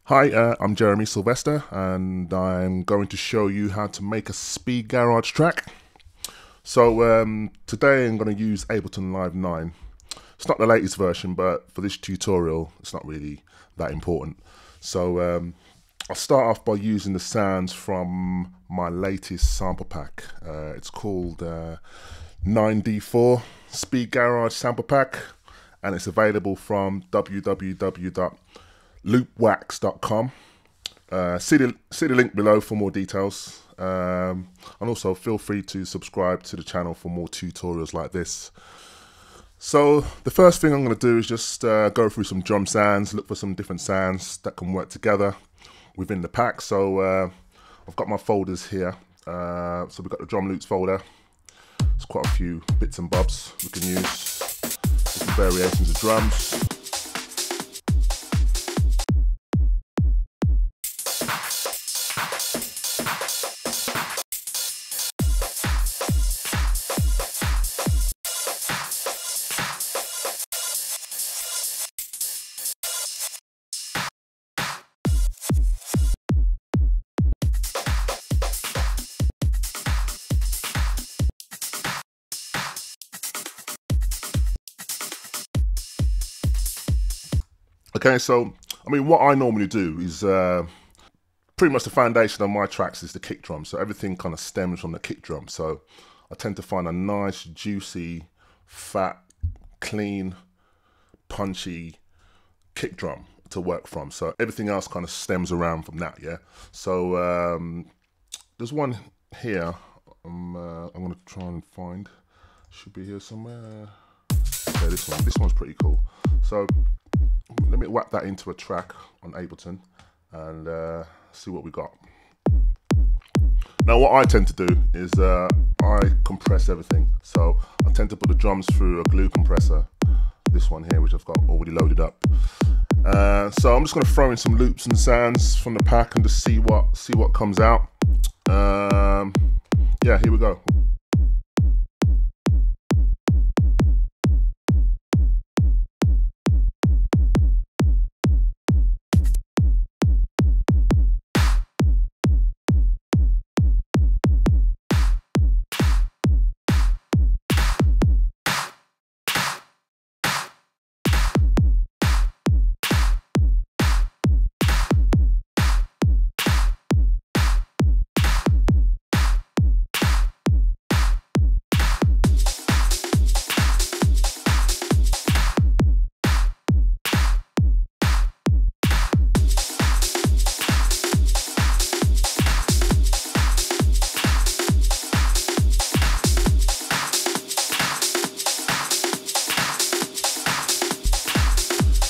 Hi, I'm Jeremy Sylvester, and I'm going to show you how to make a speed garage track. So today I'm going to use Ableton Live 9. It's not the latest version, but for this tutorial, it's not really that important. So I'll start off by using the sounds from my latest sample pack. It's called 9D4 Speed Garage Sample Pack, and it's available from www.loopwax.com. See the link below for more details, and also feel free to subscribe to the channel for more tutorials like this. So the first thing I'm going to do is just go through some drum sounds, look for some different sounds that can work together within the pack. So I've got my folders here. So we've got the drum loops folder. There's quite a few bits and bobs we can use, different variations of drums. Okay, so I mean, what I normally do is pretty much the foundation of my tracks is the kick drum. So everything kind of stems from the kick drum. So I tend to find a nice, juicy, fat, clean, punchy kick drum to work from. So everything else kind of stems around from that. Yeah. So there's one here. I'm gonna try and find. Should be here somewhere. Okay, this one. This one's pretty cool. So let me whack that into a track on Ableton and see what we got. Now what I tend to do is I compress everything. So I tend to put the drums through a glue compressor. This one here, which I've got already loaded up. So I'm just going to throw in some loops and sounds from the pack and just see what comes out. Yeah, here we go.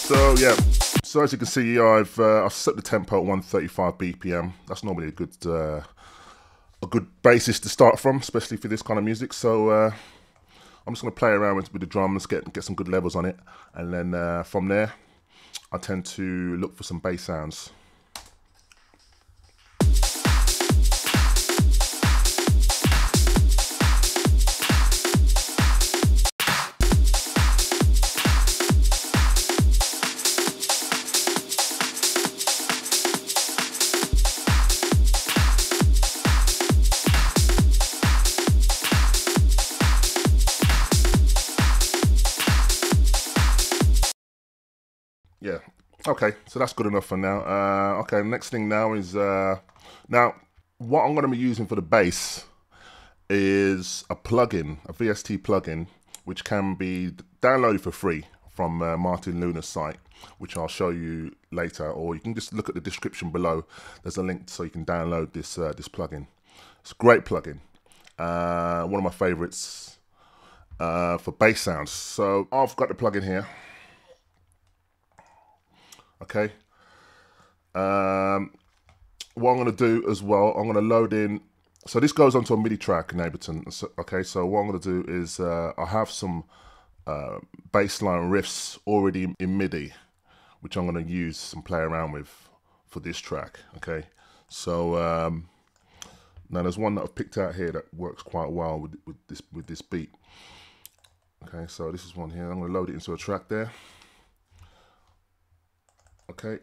So yeah, so as you can see, I've set the tempo at 135 BPM. That's normally a good basis to start from, especially for this kind of music. So I'm just going to play around with the drums, get some good levels on it, and then from there, I tend to look for some bass sounds. Yeah, okay, so that's good enough for now. Okay, next thing now is, now what I'm going to be using for the bass is a plugin, a VST plugin, which can be downloaded for free from Martin Luna's site, which I'll show you later, or you can just look at the description below. There's a link so you can download this this plugin. It's a great plugin, one of my favorites for bass sounds. So I've got the plugin here. Okay, what I'm going to do as well, I'm going to load in, so this goes onto a MIDI track in Ableton. So, okay, so what I'm going to do is I have some bassline riffs already in MIDI, which I'm going to use and play around with for this track. Okay, so now there's one that I've picked out here that works quite well with this beat. Okay, so this is one here. I'm going to load it into a track there. Okay,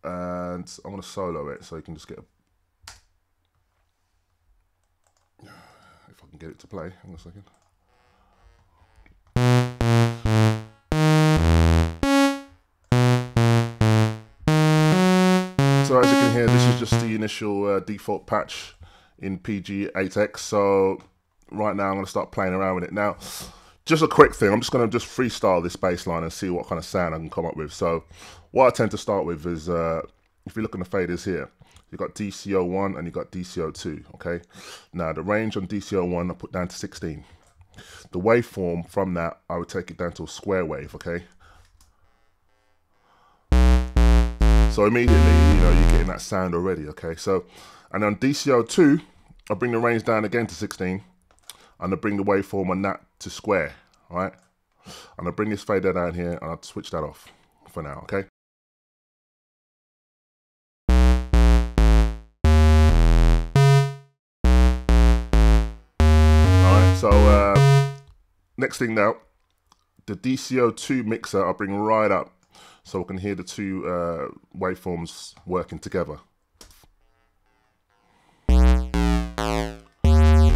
and I'm going to solo it so you can just get if I can get it to play. Hang on a second. So as you can hear, this is just the initial default patch in PG8X. So right now I'm going to start playing around with it. Now, just a quick thing, I'm just going to just freestyle this bass line and see what kind of sound I can come up with. So what I tend to start with is, if you look at the faders here, you've got DCO1 and you've got DCO2, okay? Now the range on DCO1 I put down to 16. The waveform from that, I would take it down to a square wave, okay? So immediately, you know, you're getting that sound already, okay? So, and on DCO2, I bring the range down again to 16, and I bring the waveform on that to square, all right? And I bring this fader down here, and I'll switch that off for now, okay? All right, so next thing now, the DCO2 mixer I'll bring right up so we can hear the two waveforms working together.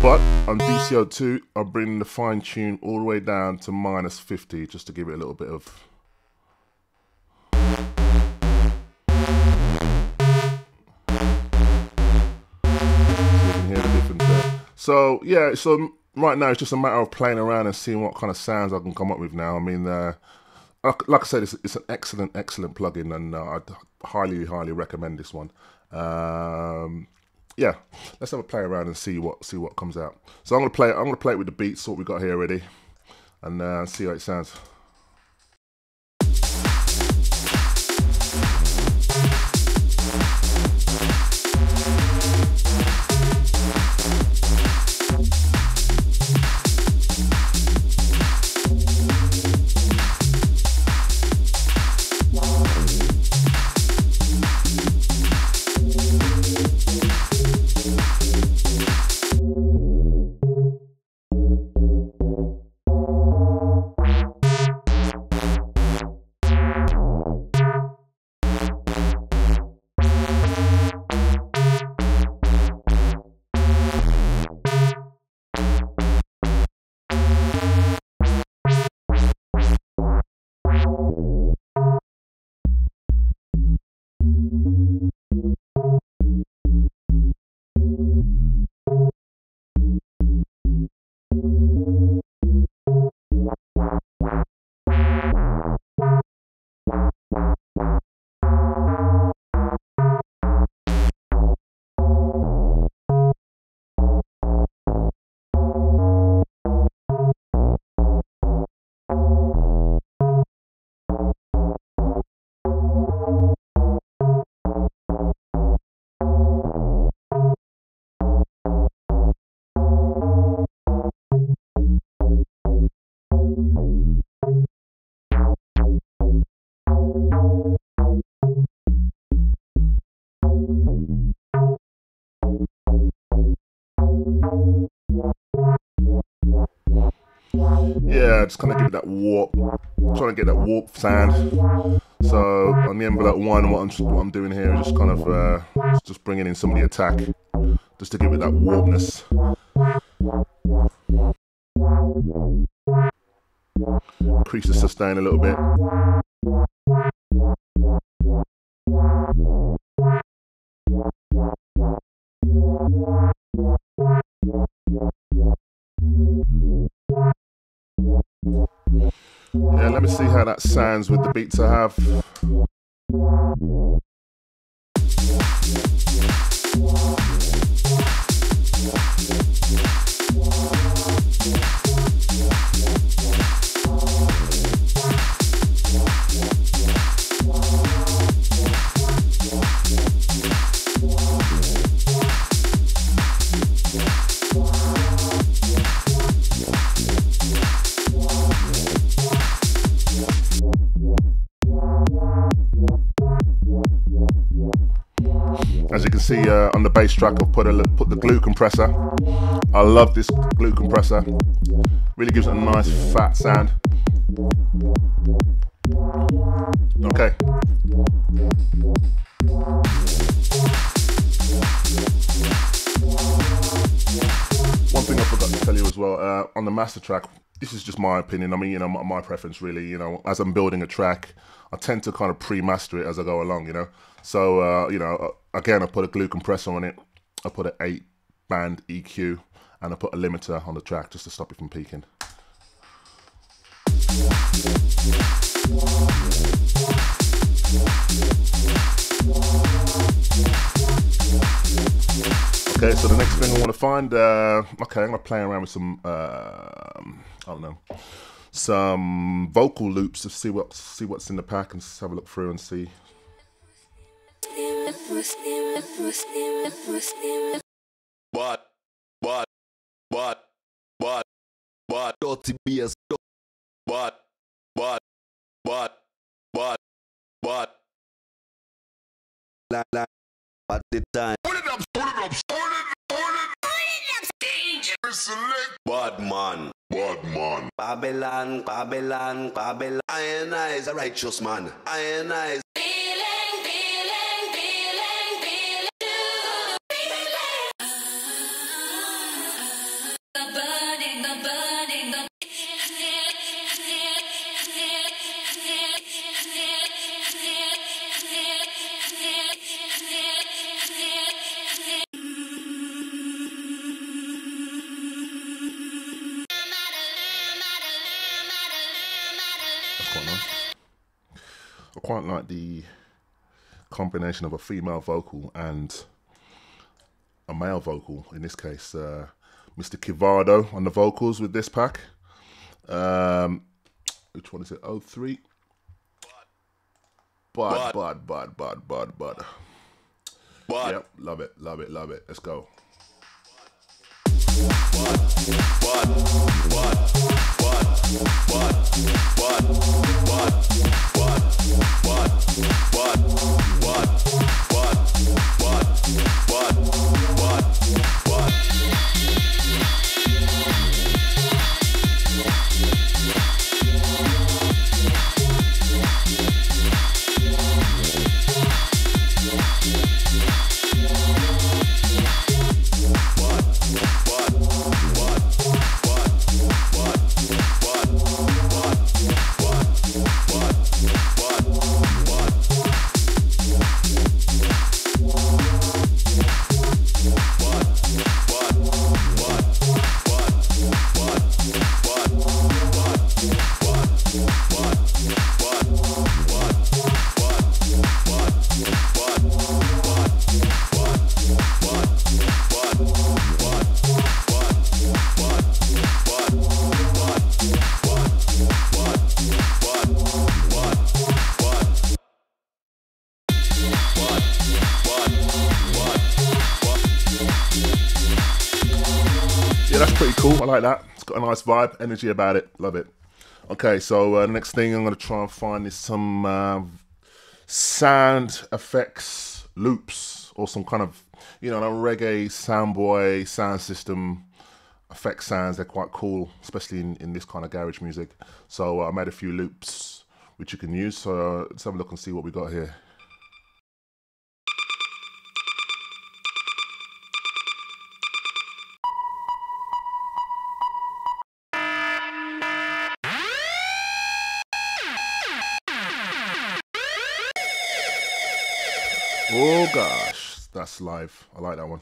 But on DCO2, I'll bring the fine tune all the way down to -50 just to give it a little bit of. So you can hear the difference there. So yeah, so right now it's just a matter of playing around and seeing what kind of sounds I can come up with now. I mean, like I said, it's an excellent plugin, and I'd highly recommend this one. Yeah, let's have a play around and see what comes out. So I'm gonna play it with the beats, what we got here already, and see how it sounds. Yeah, just kind of give it that warp, trying to get that warp sound. So on the envelope one, what I'm doing here is just kind of just bringing in some of the attack, just to give it that warpness. Increase the sustain a little bit. Yeah, let me see how that sounds with the beats I have. As you can see on the bass track, I've put the glue compressor. I love this glue compressor. Really gives it a nice fat sound. Okay. One thing I forgot to tell you as well, on the master track, this is just my opinion. I mean, you know, my preference really, you know, as I'm building a track, I tend to kind of pre-master it as I go along, you know. So, you know, again, I put a glue compressor on it. I put an 8-band EQ, and I put a limiter on the track just to stop it from peaking. Okay, so the next thing I want to find, okay, I'm going to play around with some, I don't know, some vocal loops to see what's in the pack, and just have a look through and see. Dirty beers. At the time. Bad man. Babylon. I and I is a righteous man. I and I is. Quite nice. I quite like the combination of a female vocal and a male vocal, in this case Mr. Kivado on the vocals with this pack. Which one is it? 03. Bud. Yep, love it. Let's go. Yeah, that's pretty cool. I like that. It's got a nice vibe, energy about it. Love it. Okay, so the next thing I'm going to try and find is some sound effects loops, or some kind of, you know, a reggae soundboy sound system effect sounds. They're quite cool, especially in this kind of garage music. So I made a few loops which you can use. So let's have a look and see what we got here. Oh gosh, that's live. I like that one.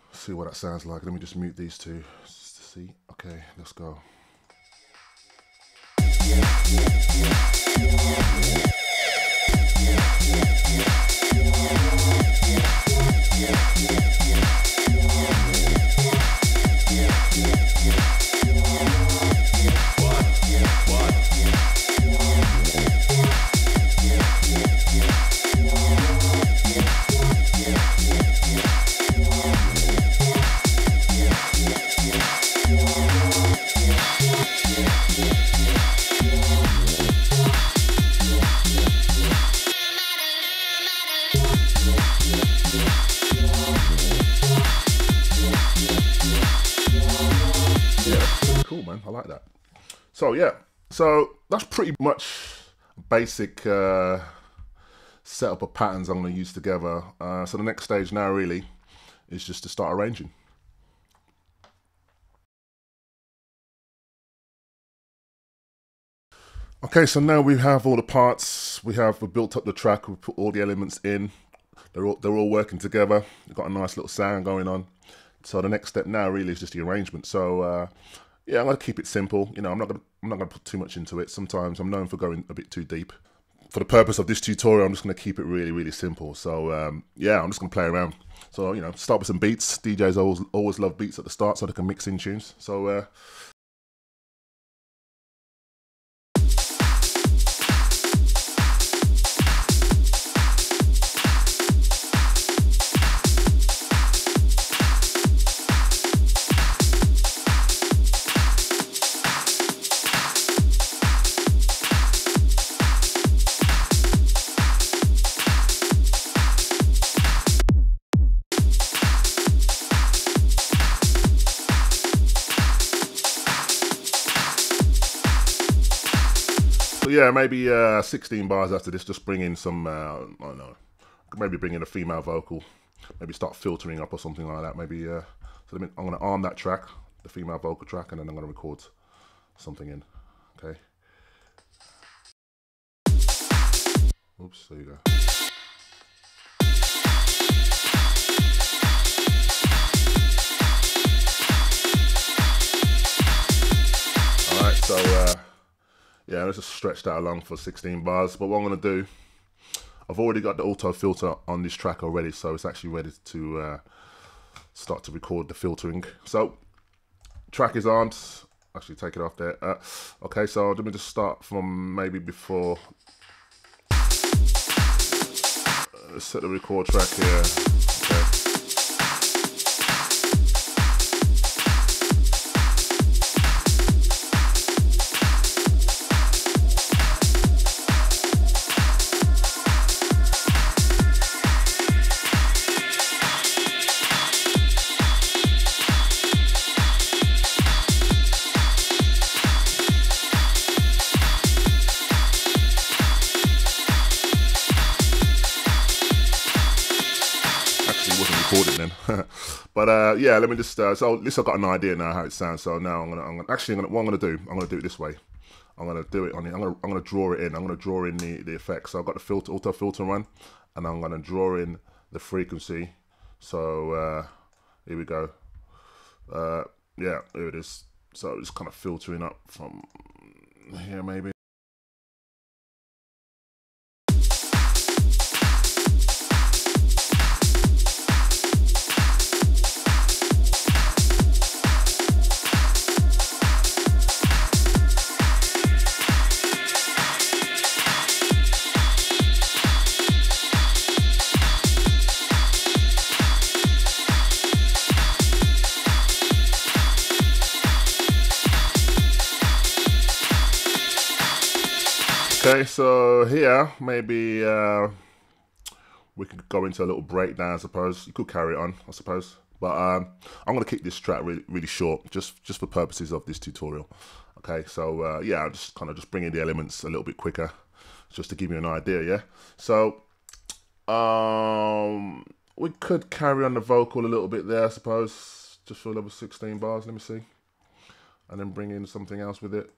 Let's see what that sounds like. Let me just mute these two just to see. Okay, let's go. Cool, man. I like that. So yeah, so that's pretty much basic setup of patterns I'm going to use together. So the next stage now really is just to start arranging. Okay, so now we have all the parts. We've built up the track. We've put all the elements in. They're all working together. We've got a nice little sound going on. So the next step now really is just the arrangement. So yeah, I'm gonna keep it simple. You know, I'm not gonna put too much into it. Sometimes I'm known for going a bit too deep. For the purpose of this tutorial, I'm just gonna keep it really simple. So yeah, I'm just gonna play around. So you know, start with some beats. DJs always love beats at the start so they can mix in tunes. So yeah, maybe 16 bars after this, just bring in some, I don't know, maybe bring in a female vocal, maybe start filtering up or something like that. Maybe, so I'm going to arm that track, the female vocal track, and then I'm going to record something in, okay? Oops, there you go. Alright, so yeah, let's just stretch that along for 16 bars. But what I'm going to do, I've already got the auto filter on this track already, so it's actually ready to start to record the filtering. So, track is armed. Actually, take it off there. Okay, so let me just start from maybe before. Set the record track here. Okay. Then. But yeah, let me just so at least I've got an idea now how it sounds. So now what I'm gonna do it this way. I'm gonna do it on it. I'm gonna draw it in. I'm gonna draw in the effects. So I've got the auto filter run, and I'm gonna draw in the frequency. So here we go. Yeah, here it is. So it's kind of filtering up from here maybe. Okay, so here maybe we could go into a little breakdown. I suppose you could carry it on, I suppose, but I'm gonna keep this track really short, just for purposes of this tutorial. Okay, so yeah, I'll just bring in the elements a little bit quicker, just to give you an idea. Yeah, so we could carry on the vocal a little bit there, I suppose, just for level 16 bars. Let me see, and then bring in something else with it.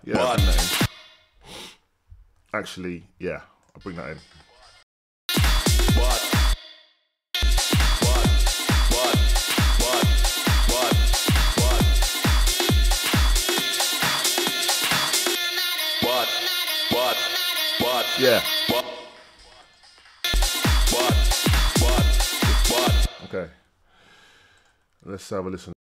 Yeah. Actually, yeah, I'll bring that in. Yeah. Let's have a listen.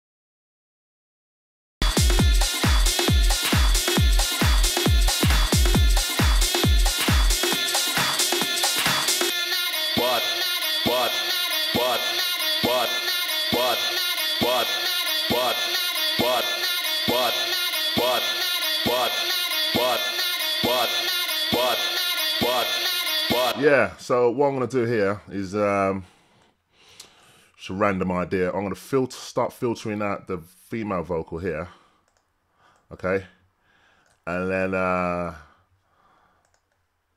Yeah, so what I'm going to do here is just a random idea. I'm going to start filtering out the female vocal here, okay, and then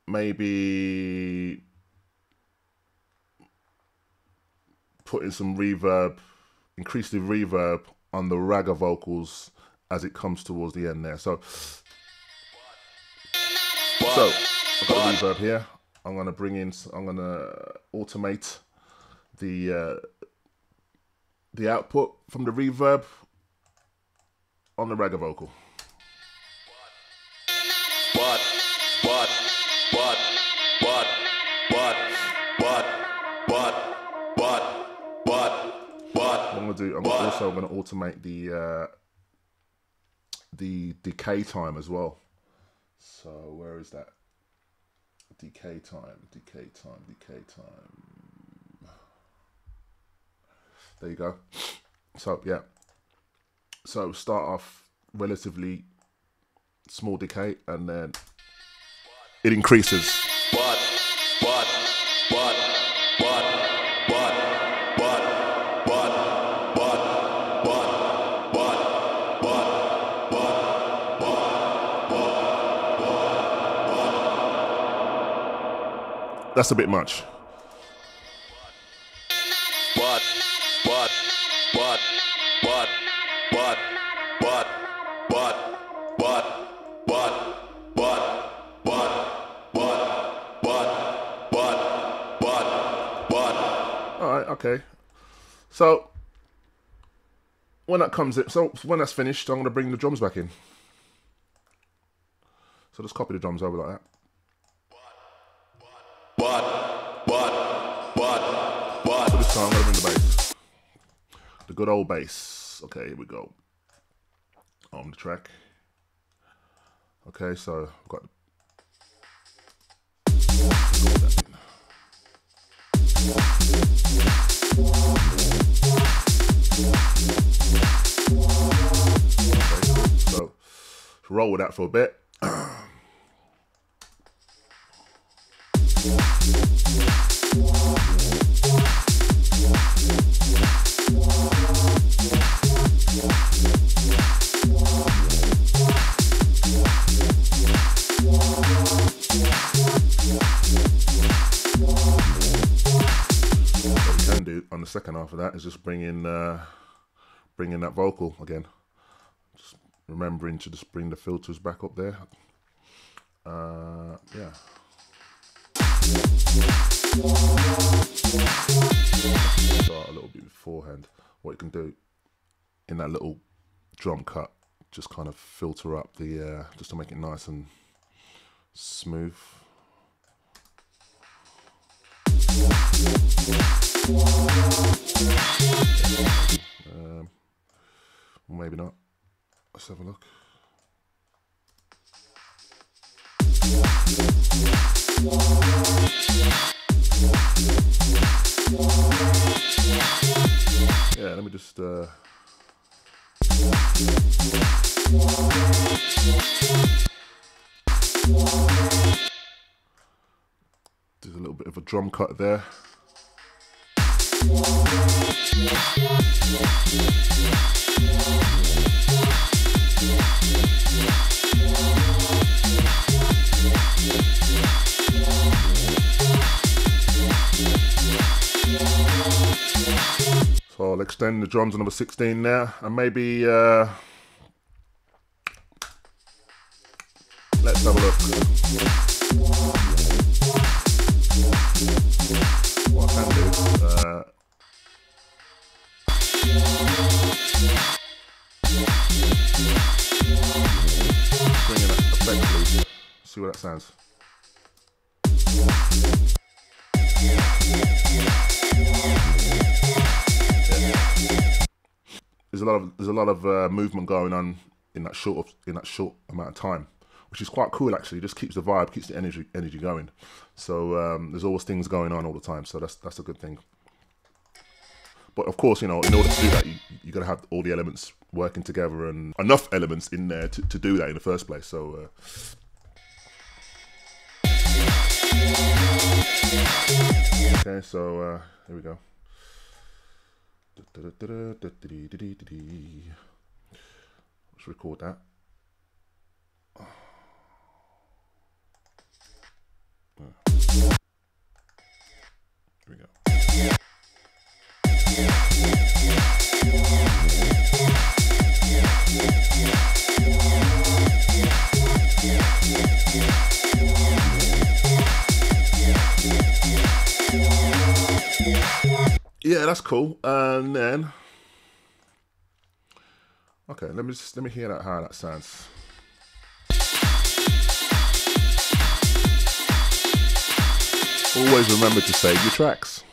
maybe put in some reverb, increase the reverb on the ragga vocals as it comes towards the end there. So I've got a reverb here. I'm going to automate the output from the reverb on the ragga vocal. I'm also going to automate the decay time as well. So where is that? Decay time. There you go. So yeah. So start off relatively small decay, and then it increases. That's a bit much. Alright, okay. So when that comes in, so when that's finished, I'm gonna bring the drums back in. So just copy the drums over like that. So this time I'm gonna bring the bass. The good old bass. Okay, here we go. On the track. Okay, so I've got so roll with that for a bit. On the second half of that is just bring in that vocal again. Just remembering to just bring the filters back up there. Yeah. Start a little bit beforehand. What you can do in that little drum cut, just kind of filter up the just to make it nice and smooth. Maybe not. Let's have a look. Yeah, let me just do a little bit of a drum cut there. So I'll extend the drums on number 16 now, and maybe let's have a look. What I can do, bring in that effect loop, see what that sounds. there's a lot of movement going on in that short amount of time, which is quite cool actually. It just keeps the vibe, keeps the energy going. So there's always things going on all the time. So that's a good thing. But of course, you know, in order to do that, you got to have all the elements working together and enough elements in there to do that in the first place. So. Okay, so here we go. Let's record that. Here we go. Yeah, that's cool. And then, okay, let me hear that, how that sounds. Always remember to save your tracks.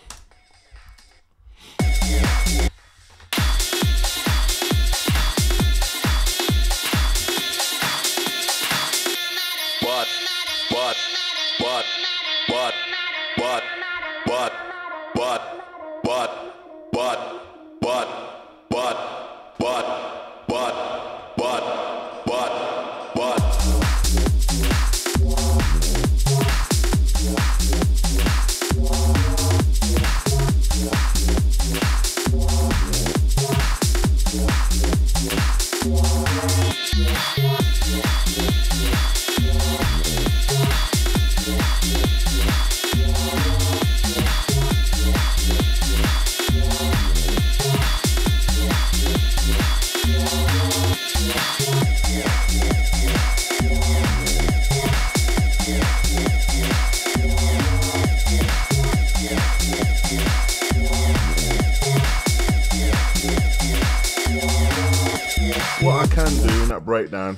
What I can do in that breakdown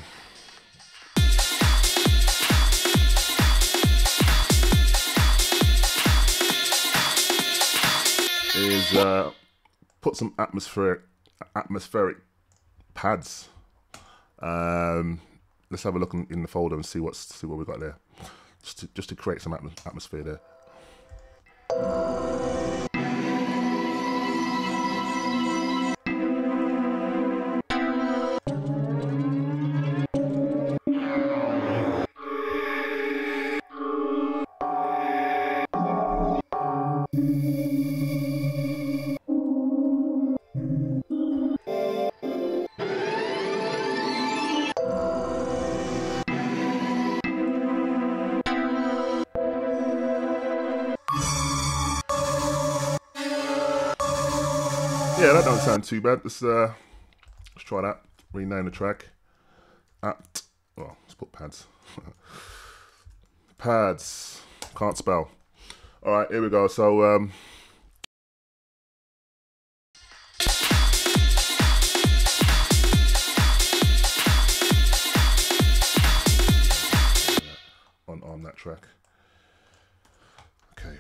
is put some atmospheric pads. Let's have a look in the folder and see what we got there, just to create some atmosphere there. Yeah, that don't sound too bad. Let's try that. Rename the track. Well, let's put pads. Pads. Can't spell. All right, here we go. So on that track. Okay.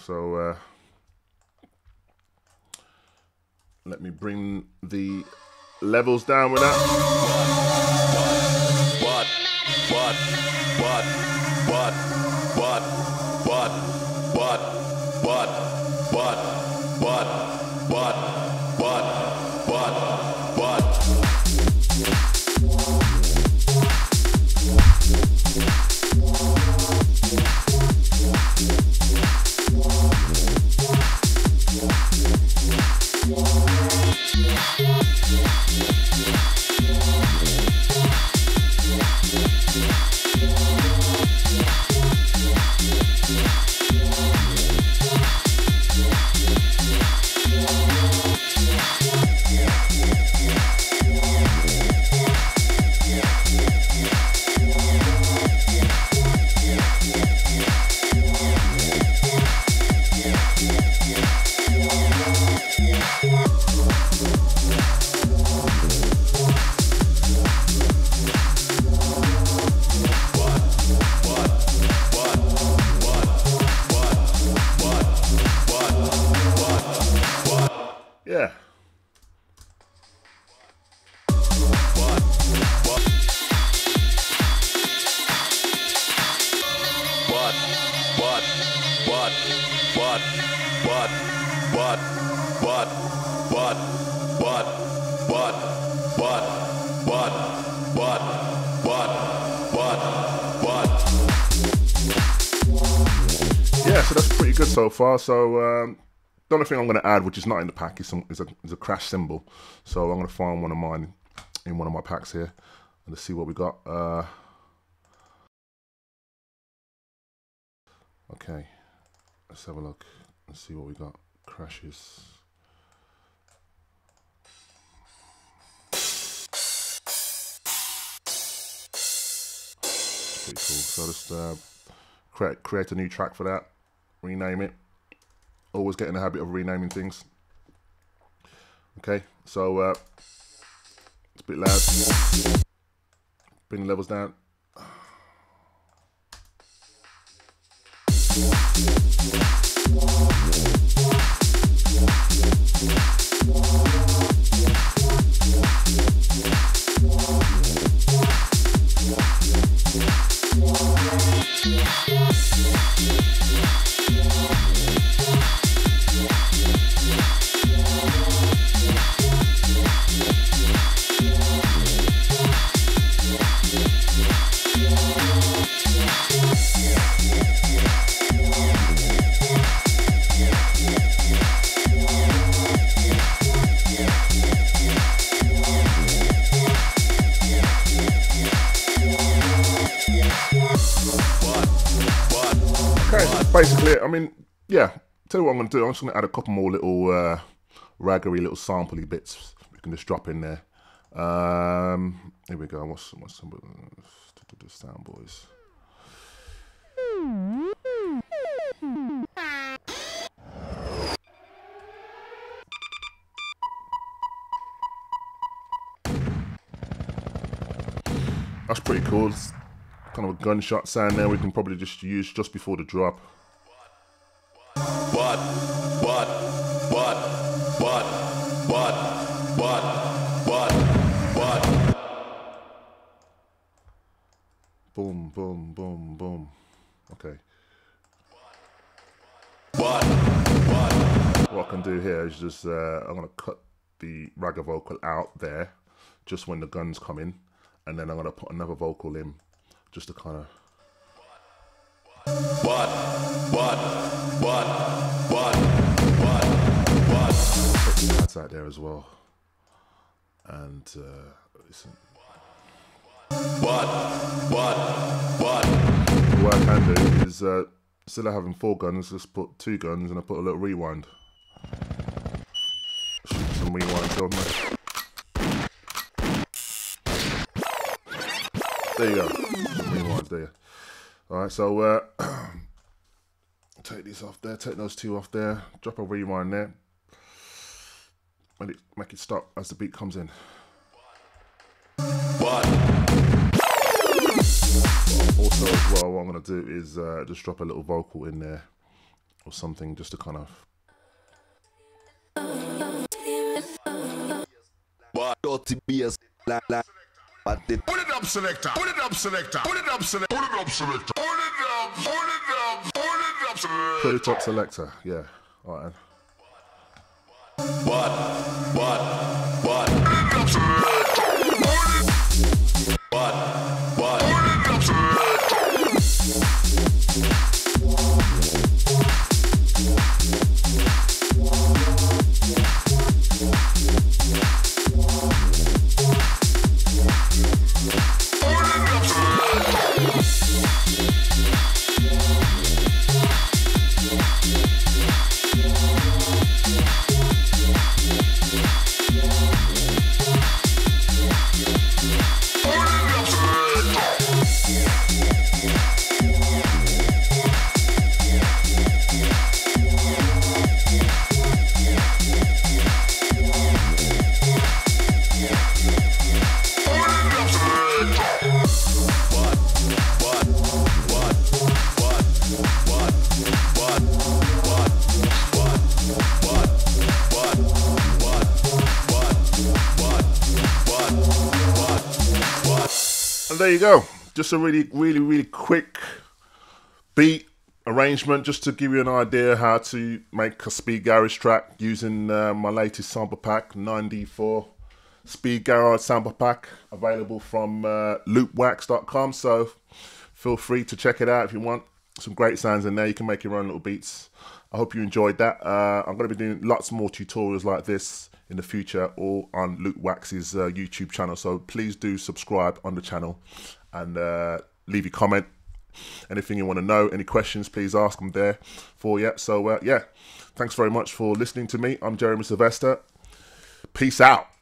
So let me bring the levels down with that. Yeah, so that's pretty good so far. So the only thing I'm going to add, which is not in the pack, is a crash cymbal. So I'm going to find one of mine in one of my packs here, and let's see what we got. Okay, let's have a look and see what we got. Crashes. Pretty cool. So just create a new track for that, rename it. Always get in the habit of renaming things. Okay, so it's a bit loud. Bring the levels down. Basically, I mean, yeah, tell you what I'm going to do. I'm just going to add a couple more little raggery little sampley bits we can just drop in there. Here we go. What's some sound, boys? That's pretty cool. It's kind of a gunshot sound there. We can probably just use just before the drop. Boom, boom, boom, boom. Okay. What I can do here is just, I'm going to cut the ragga vocal out there, just when the guns come in, and then I'm going to put another vocal in, just to kind of... That's out there as well. And listen. What I can do is instead of having 4 guns, just put 2 guns and I put a little rewind. Shoot some rewind on there. There you go. Rewinds there. Alright, so take these off there, take those 2 off there, drop a rewind there. Make it stop as the beat comes in. Also as well, what I'm going to do is just drop a little vocal in there or something just to kind of... Put it up, selector. Put it up, selector. Put it up, selector. Put it up, selector. Put it up. Put it up. Put it up, selector. Put it up, selector. Yeah. All right. Put it up, selector. And there you go. Just a really quick beat arrangement, just to give you an idea how to make a speed garage track using my latest sample pack 9D4 Speed Garage sample pack available from loopwax.com. So feel free to check it out if you want. Some great sounds in there. You can make your own little beats. I hope you enjoyed that. I'm going to be doing lots more tutorials like this in the future, all on Loopwax's YouTube channel. So please do subscribe on the channel and leave your comment. Anything you want to know, any questions, please ask them there for you. So yeah, thanks very much for listening to me. I'm Jeremy Sylvester. Peace out.